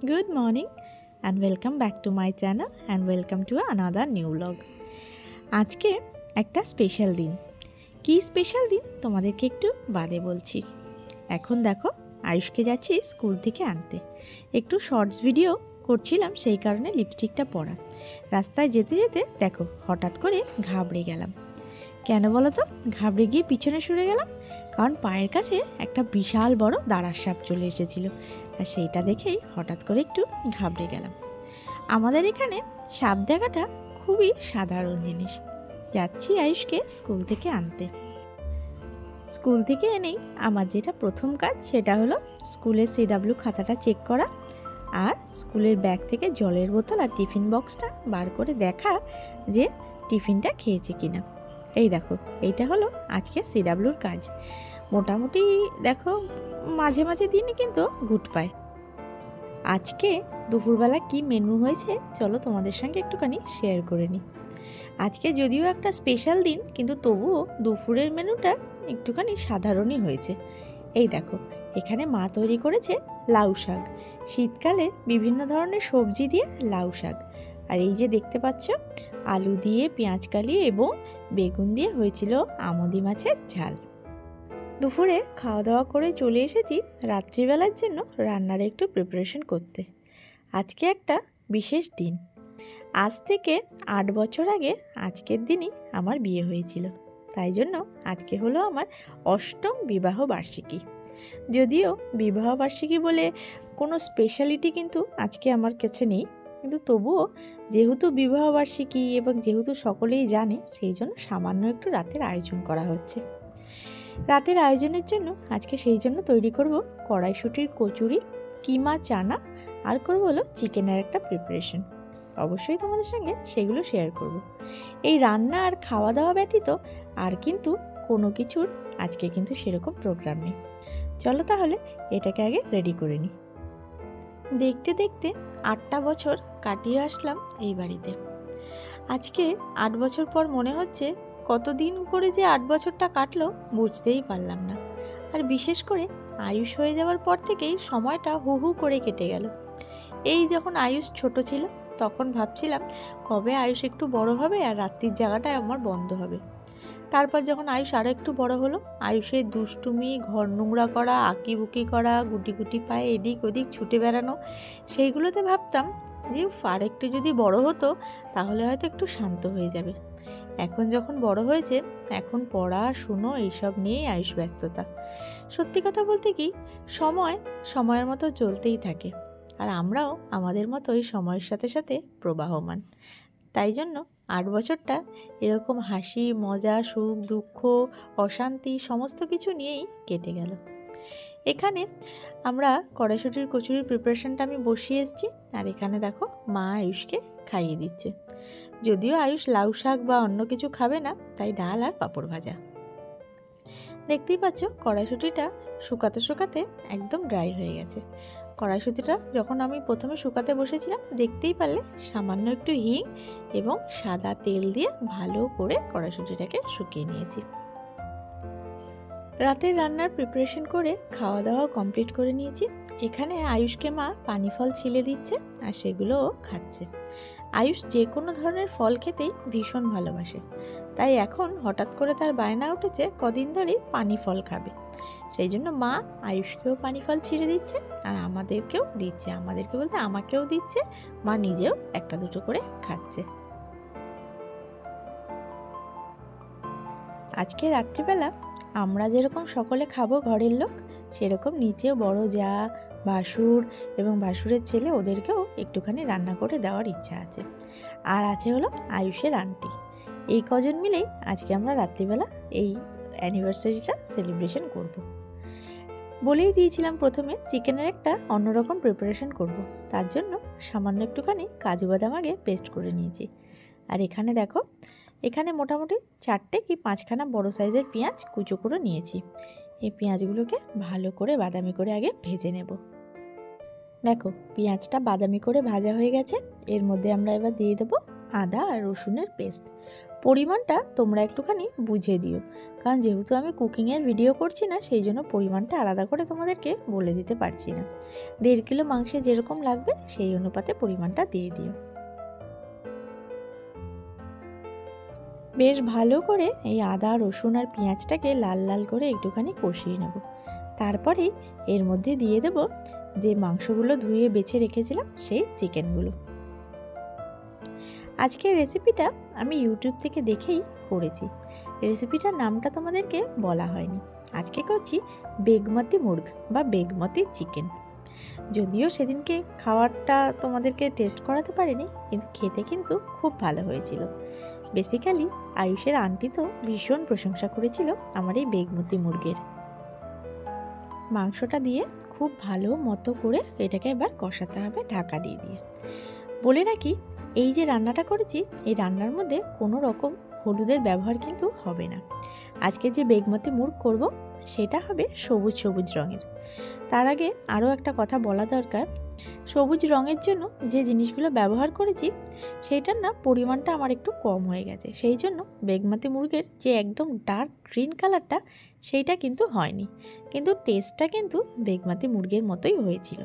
Good morning and welcome back to my channel and welcome to another new vlog. আজকে একটা special দিন। কি special দিন তোমাদেরকে একটু বাদে বলছি। এখন দেখো আয়ুষকে যাচ্ছি স্কুল থেকে আনতে। একটু শর্টস ভিডিও করছিলাম, সেই কারণে লিপস্টিকটা পরা। রাস্তায় যেতে যেতে দেখো হঠাৎ করে ঘাবড়ে গেলাম। কেন বলো তো? ঘাবড়ে গিয়ে পিছনে সরে গেলাম, কারণ পায়ের কাছে একটা বিশাল বড় দাঁড়ার সাপ চলে এসেছিল, আর সেইটা দেখেই হঠাৎ করে একটু ঘাবড়ে গেলাম। আমাদের এখানে সাপ দেখাটা খুবই সাধারণ জিনিস। যাচ্ছি আয়ুষকে স্কুল থেকে আনতে। স্কুল থেকে এনেই আমার যেটা প্রথম কাজ সেটা হলো স্কুলের CW খাতাটা চেক করা, আর স্কুলের ব্যাগ থেকে জলের বোতল আর টিফিন বক্সটা বার করে দেখা যে টিফিনটা খেয়েছে কিনা। এই দেখো, এইটা হলো আজকে CWর কাজ। মোটামুটি দেখো মাঝে মাঝে দিনই কিন্তু গুড পায়। আজকে দুপুরবেলা কি মেনু হয়েছে চলো তোমাদের সঙ্গে একটুখানি শেয়ার করে নিই। আজকে যদিও একটা স্পেশাল দিন, কিন্তু তবুও দুপুরের মেনুটা একটুখানি সাধারণই হয়েছে। এই দেখো, এখানে মা তৈরি করেছে লাউ শাক। শীতকালে বিভিন্ন ধরনের সবজি দিয়ে লাউ শাক, আর এই যে দেখতে পাচ্ছ আলু দিয়ে পেঁয়াজ কালি এবং বেগুন দিয়ে হয়েছিল আমোদি মাছের ঝাল। দুপুরে খাওয়া দাওয়া করে চলে এসেছি রাত্রিবেলার জন্য রান্নার একটু প্রিপারেশন করতে। আজকে একটা বিশেষ দিন। আজ থেকে 8 বছর আগে আজকের দিনই আমার বিয়ে হয়েছিল, তাই জন্য আজকে হলো আমার 8ম বিবাহ বার্ষিকী। যদিও বিবাহ বার্ষিকী বলে কোনো স্পেশালিটি কিন্তু আজকে আমার কাছে নেই, কিন্তু তবুও যেহেতু বিবাহ বার্ষিকী এবং যেহেতু সকলেই জানে, সেই জন্য সামান্য একটু রাতের আয়োজন করা হচ্ছে। রাতের আয়োজনের জন্য আজকে সেই জন্য তৈরি করব কড়াইশুঁটির কচুরি, কিমা চানা, আর করব হলো চিকেনের একটা প্রিপারেশন। অবশ্যই তোমাদের সঙ্গে সেগুলো শেয়ার করব। এই রান্না আর খাওয়া দাওয়া ব্যতীত আর কিন্তু কোনো কিছুর আজকে কিন্তু সেরকম প্রোগ্রাম নেই। চলো তাহলে এটাকে আগে রেডি করে নিই। দেখতে দেখতে 8টা বছর কাটিয়ে আসলাম এই বাড়িতে। আজকে 8 বছর পর মনে হচ্ছে কতদিন করে যে 8 বছরটা কাটলো বুঝতেই পারলাম না। আর বিশেষ করে আয়ুষ হয়ে যাওয়ার পর থেকেই সময়টা হু হু করে কেটে গেল। এই যখন আয়ুষ ছোট ছিল তখন ভাবছিলাম কবে আয়ুষ একটু বড় হবে আর রাত্রির জায়গাটা আমার বন্ধ হবে। তারপর যখন আয়ুষ আরও একটু বড় হলো, আয়ুষের দুষ্টুমি, ঘর নোংরা করা, আঁকিবুকি করা, গুটি গুটি পায়ে এদিক ওদিক ছুটে বেড়ানো, সেইগুলোতে ভাবতাম যে আর একটু যদি বড় হতো তাহলে হয়তো একটু শান্ত হয়ে যাবে। এখন যখন বড় হয়েছে, এখন পড়াশুনো এইসব নিয়েই আয়ুষ ব্যস্ততা। সত্যি কথা বলতে কি, সময়ের মতো চলতেই থাকে, আর আমরাও আমাদের মতোই সময়ের সাথে সাথে প্রবাহমান। তাই জন্য 8 বছরটা এরকম হাসি মজা, সুখ দুঃখ, অশান্তি সমস্ত কিছু নিয়েই কেটে গেল। এখানে আমরা কড়াইশুঁটির কচুরির প্রিপারেশনটা আমি বসিয়ে এসেছি, আর এখানে দেখো মা আয়ুষকে খাইয়ে দিচ্ছে। যদিও আয়ুষ লাউ শাক বা অন্য কিছু খাবে না, তাই ডাল আর পাঁপড় ভাজা। দেখতেই পাচ্ছ কড়াইশুঁটিটা শুকাতে শুকাতে একদম ড্রাই হয়ে গেছে। কড়াইশুঁটিটা যখন আমি প্রথমে শুকাতে বসেছিলাম, দেখতেই পারলে সামান্য একটু হিং এবং সাদা তেল দিয়ে ভালো করে কড়াইশুঁটিটাকে শুকিয়ে নিয়েছি। রাতের রান্নার প্রিপারেশন করে খাওয়া দাওয়া কমপ্লিট করে নিয়েছি। এখানে আয়ুষকে মা পানি ফল ছিলে দিচ্ছে, আর সেগুলোও খাচ্ছে। আয়ুষ যে কোনো ধরনের ফল খেতেই ভীষণ ভালোবাসে, তাই এখন হঠাৎ করে তার বায়না উঠেছে কদিন ধরেই পানি ফল খাবে। সেই জন্য মা আয়ুষকেও পানি ফল ছিঁড়ে দিচ্ছে, আর আমাদেরকেও দিচ্ছে। আমাদেরকে বলতে আমাকেও দিচ্ছে, মা নিজেও একটা দুটো করে খাচ্ছে। আজকে রাত্রিবেলা আমরা যেরকম সকলে খাবো ঘরের লোক, সেরকম নিচেও বড় যা, ভাসুর এবং ভাসুরের ছেলে, ওদেরকেও একটুখানি রান্না করে দেওয়ার ইচ্ছা আছে। আর আছে হলো আয়ুষের আন্টি। এই কজন মিলেই আজকে আমরা রাত্রিবেলা এই অ্যানিভার্সারিটা সেলিব্রেশন করব। বলেই দিয়েছিলাম প্রথমে চিকেনের একটা অন্যরকম প্রিপারেশন করব, তার জন্য সামান্য একটুখানি কাজু বাদাম আগে পেস্ট করে নিয়েছি। আর এখানে দেখো, এখানে মোটামুটি 4টে কি 5খানা বড় সাইজের পেঁয়াজ কুচো করে নিয়েছি। এই পেঁয়াজগুলোকে ভালো করে বাদামি করে আগে ভেজে নেব। দেখো পেঁয়াজটা বাদামি করে ভাজা হয়ে গেছে। এর মধ্যে আমরা এবার দিয়ে দেবো আদা আর রসুনের পেস্ট। পরিমাণটা তোমরা একটুখানি বুঝে দিও, কারণ যেহেতু আমি কুকিংয়ের ভিডিও করছি না, সেই জন্য পরিমাণটা আলাদা করে তোমাদেরকে বলে দিতে পারছি না। 1.5 কিলো মাংসে যেরকম লাগবে সেই অনুপাতে পরিমাণটা দিয়ে দিও। বেশ ভালো করে এই আদা, রসুন আর পেঁয়াজটাকে লাল লাল করে একটুখানি কষিয়ে নেব। তারপরে এর মধ্যে দিয়ে দেব যে মাংসগুলো ধুয়ে বেছে রেখেছিলাম সেই চিকেনগুলো। আজকের রেসিপিটা আমি ইউটিউব থেকে দেখেই করেছি। রেসিপিটার নামটা তোমাদেরকে বলা হয়নি। আজকে করছি বেগমতি মুর্গ বা বেগমতি চিকেন। যদিও সেদিনকে খাবারটা তোমাদেরকে টেস্ট করাতে পারিনি, কিন্তু খেতে কিন্তু খুব ভালো হয়েছিল। বেসিক্যালি আয়ুষের আন্টি তো ভীষণ প্রশংসা করেছিল আমার এই বেগমতি মুরগের। মাংসটা দিয়ে খুব ভালো মতো করে এটাকে এবার কষাতে হবে ঢাকা দিয়ে দিয়ে। বলে রাখি, এই যে রান্নাটা করেছি, এই রান্নার মধ্যে কোনো রকম হলুদের ব্যবহার কিন্তু হবে না। আজকে যে বেগমতি মুর্গ করব সেটা হবে সবুজ সবুজ রঙের। তার আগে আরও একটা কথা বলা দরকার, সবুজ রঙের জন্য যে জিনিসগুলো ব্যবহার করেছি সেইটার না পরিমাণটা আমার একটু কম হয়ে গেছে, সেই জন্য বেগমতি মুরগের যে একদম ডার্ক গ্রিন কালারটা সেইটা কিন্তু হয়নি, কিন্তু টেস্টটা কিন্তু বেগমতি মুরগের মতোই হয়েছিল।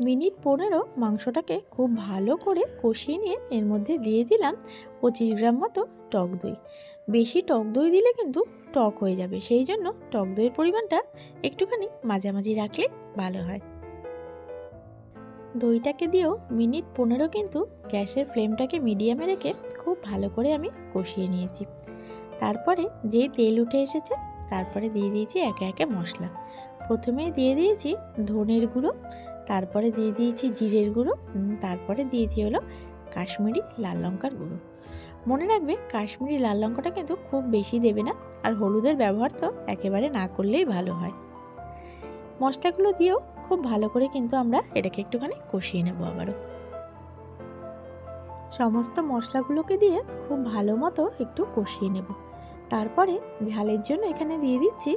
মিনিট 15 মাংসটাকে খুব ভালো করে কষিয়ে নিয়ে এর মধ্যে দিয়ে দিলাম 25 গ্রাম মতো টক দই। বেশি টক দই দিলে কিন্তু টক হয়ে যাবে, সেই জন্য টক দইয়ের পরিমাণটা একটুখানি মাঝামাঝি রাখলে ভালো হয়। দইটাকে দিয়েও মিনিট 15 কিন্তু গ্যাসের ফ্লেমটাকে মিডিয়ামে রেখে খুব ভালো করে আমি কষিয়ে নিয়েছি। তারপরে যে তেল উঠে এসেছে, তারপরে দিয়ে দিয়েছি একে একে মশলা। প্রথমে দিয়ে দিয়েছি ধনের গুঁড়ো, তারপরে দিয়ে দিয়েছি জিরের গুঁড়ো, তারপরে দিয়েছি হলো কাশ্মীরি লাল লঙ্কার গুঁড়ো। মনে রাখবে কাশ্মীরি লাল লঙ্কাটা কিন্তু খুব বেশি দেবে না, আর হলুদের ব্যবহার তো একেবারে না করলেই ভালো হয়। মশলাগুলো দিয়েও খুব ভালো করে কিন্তু আমরা এটাকে একটুখানি কষিয়ে নেব। আবারও সমস্ত মশলাগুলোকে দিয়ে খুব ভালো মতো একটু কষিয়ে নেব। তারপরে ঝালের জন্য এখানে দিয়ে দিচ্ছি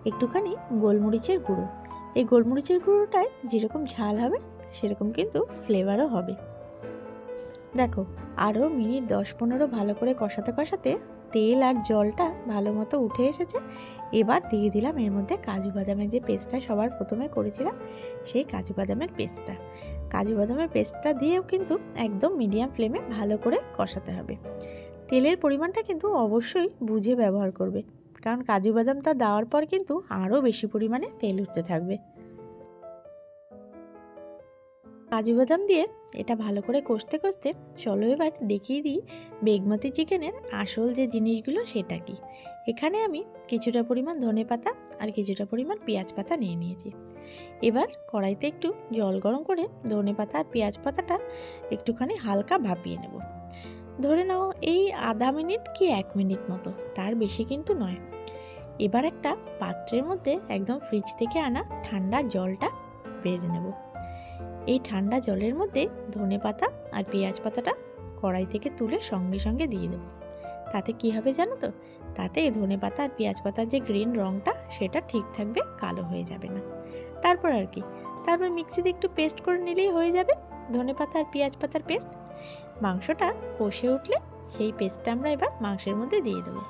একটুখানি গোলমরিচের গুঁড়ো। এই গোলমরিচের গুঁড়োটায় যেরকম ঝাল হবে সেরকম কিন্তু ফ্লেভারও হবে। দেখো, আরও মিনিট 10-15 ভালো করে কষাতে কষাতে তেল আর জলটা ভালো মতো উঠে এসেছে। এবার দিয়ে দিলাম এর মধ্যে কাজু বাদামের যে পেস্টটা সবার প্রথমে করেছিলাম, সেই কাজু বাদামের পেস্টটা। কাজু বাদামের পেস্টটা দিয়েও কিন্তু একদম মিডিয়াম ফ্লেমে ভালো করে কষাতে হবে। তেলের পরিমাণটা কিন্তু অবশ্যই বুঝে ব্যবহার করবে, কারণ কাজু বাদামটা দেওয়ার পর কিন্তু আরও বেশি পরিমাণে তেল উঠতে থাকবে। কাজু বাদাম দিয়ে এটা ভালো করে কষতে কষতে চলো এবার দেখিয়ে দিই বেগমতি চিকেনের আসল যে জিনিসগুলো সেটা কি। এখানে আমি কিছুটা পরিমাণ ধনেপাতা আর কিছুটা পরিমাণ পেঁয়াজ পাতা নিয়ে নিয়েছি। এবার কড়াইতে একটু জল গরম করে ধনেপাতা আর পেঁয়াজ পাতাটা একটুখানি হালকা ভাপিয়ে নেব। ধরে নাও এই আধা মিনিট কি 1 মিনিট মতো, তার বেশি কিন্তু নয়। এবার একটা পাত্রের মধ্যে একদম ফ্রিজ থেকে আনা ঠান্ডা জলটা বেড়ে নেব। এই ঠান্ডা জলের মধ্যে ধনেপাতা আর পেঁয়াজ পাতাটা কড়াই থেকে তুলে সঙ্গে সঙ্গে দিয়ে দেবো। তাতে কি হবে জানো তো, তাতে ধনেপাতা আর পেঁয়াজ পাতার যে গ্রিন রঙটা সেটা ঠিক থাকবে, কালো হয়ে যাবে না। তারপর আর কি, তারপর মিক্সিতে একটু পেস্ট করে নিলেই হয়ে যাবে ধনেপাতা আর পেঁয়াজ পাতার পেস্ট। মাংসটা কষে উঠলে সেই পেস্টটা আমরা এবার মাংসের মধ্যে দিয়ে দেবো।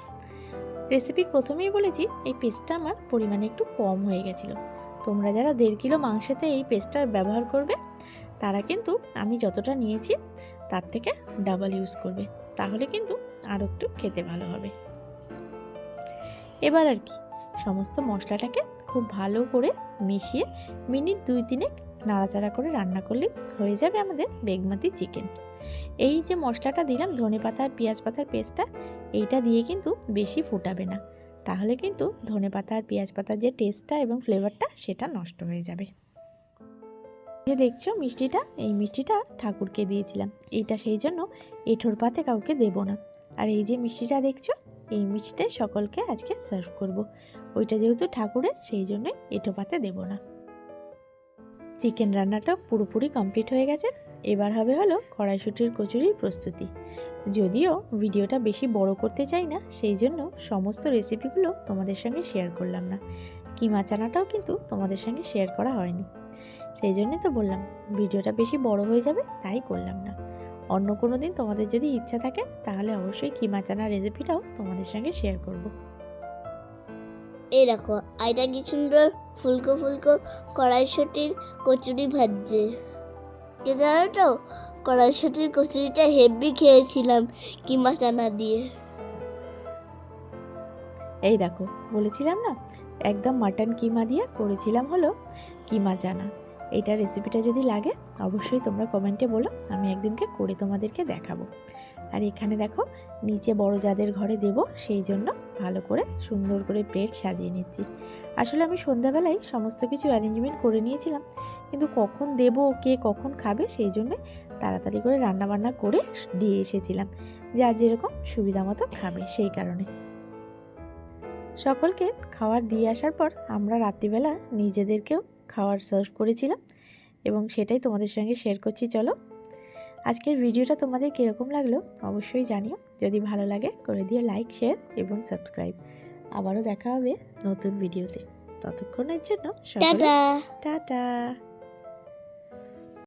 রেসিপির প্রথমেই বলেছি এই পেস্টটা আমার পরিমাণে একটু কম হয়ে গেছিলো। তোমরা যারা 1.5 কিলো মাংসেতে এই পেস্টটা ব্যবহার করবে তারা কিন্তু আমি যতটা নিয়েছি তার থেকে ডাবল ইউজ করবে, তাহলে কিন্তু আরও একটু খেতে ভালো হবে। এবার আর কি, সমস্ত মশলাটাকে খুব ভালো করে মিশিয়ে মিনিট 2-3 নাড়াচাড়া করে রান্না করলে হয়ে যাবে আমাদের বেগমতি চিকেন। এই যে মশলাটা দিলাম ধনেপাতা আর পেঁয়াজ পাতার পেস্টটা, এইটা দিয়ে কিন্তু বেশি ফোটাবে না, তাহলে কিন্তু ধনেপাতা আর পেঁয়াজ পাতার যে টেস্টটা এবং ফ্লেভারটা সেটা নষ্ট হয়ে যাবে। যে দেখছো মিষ্টিটা, এই মিষ্টিটা ঠাকুরকে দিয়েছিলাম, এইটা সেই জন্য এঁঠোর পাতে কাউকে দেব না। আর এই যে মিষ্টিটা দেখছো, এই মিষ্টিটাই সকলকে আজকে সার্ভ করব। ওইটা যেহেতু ঠাকুরের, সেই জন্যই এঁঠো পাতে দেব না। চিকেন রান্নাটা পুরোপুরি কমপ্লিট হয়ে গেছে। এবার হবে হলো কড়াইশুঁটির কচুরির প্রস্তুতি। যদিও ভিডিওটা বেশি বড় করতে চাই না, সেই জন্য সমস্ত রেসিপিগুলো তোমাদের সঙ্গে শেয়ার করলাম না। কিমা চানাটাও কিন্তু তোমাদের সঙ্গে শেয়ার করা হয়নি, সেই জন্যই তো বললাম ভিডিওটা বেশি বড় হয়ে যাবে, তাই করলাম না। অন্য কোনো দিন তোমাদের যদি ইচ্ছা থাকে তাহলে অবশ্যই কিমা চানার রেসিপিটাও তোমাদের সঙ্গে শেয়ার করব। এই দেখো আইটা কি সুন্দর ফুলকো ফুলকো কড়াইশুটির কচুরি ভাজছে। জানো তো কড়াইশুটির কচুরিটা হেভি খেয়েছিলাম কিমা চানা দিয়ে। এই দেখো বলেছিলাম না, একদম মাটন কিমা দিয়ে করেছিলাম হলো কিমা চানা। এইটা রেসিপিটা যদি লাগে অবশ্যই তোমরা কমেন্টে বলো, আমি একদিনকে করে তোমাদেরকে দেখাবো। আর এখানে দেখো নিচে বড় যাদের ঘরে দেব সেই জন্য ভালো করে সুন্দর করে প্লেট সাজিয়ে নিচ্ছি। আসলে আমি সন্ধ্যাবেলায় সমস্ত কিছু অ্যারেঞ্জমেন্ট করে নিয়েছিলাম, কিন্তু কখন দেব কে কখন খাবে সেই জন্য তাড়াতাড়ি করে রান্নাবান্না করে দিয়ে এসেছিলাম, যার যেরকম সুবিধা মতো খাবে সেই কারণে। সকলকে খাবার দিয়ে আসার পর আমরা রাত্রিবেলা নিজেদেরকেও খাবার সার্ভ করেছিলাম এবং সেটাই তোমাদের সঙ্গে শেয়ার করছি। চলো আজকের ভিডিওটা তোমাদের কীরকম লাগলো অবশ্যই জানিও। যদি ভালো লাগে করে দিও লাইক, শেয়ার এবং সাবস্ক্রাইব। আবারও দেখা হবে নতুন ভিডিওতে। ততক্ষণের জন্য সকলে টাটা। টাটা।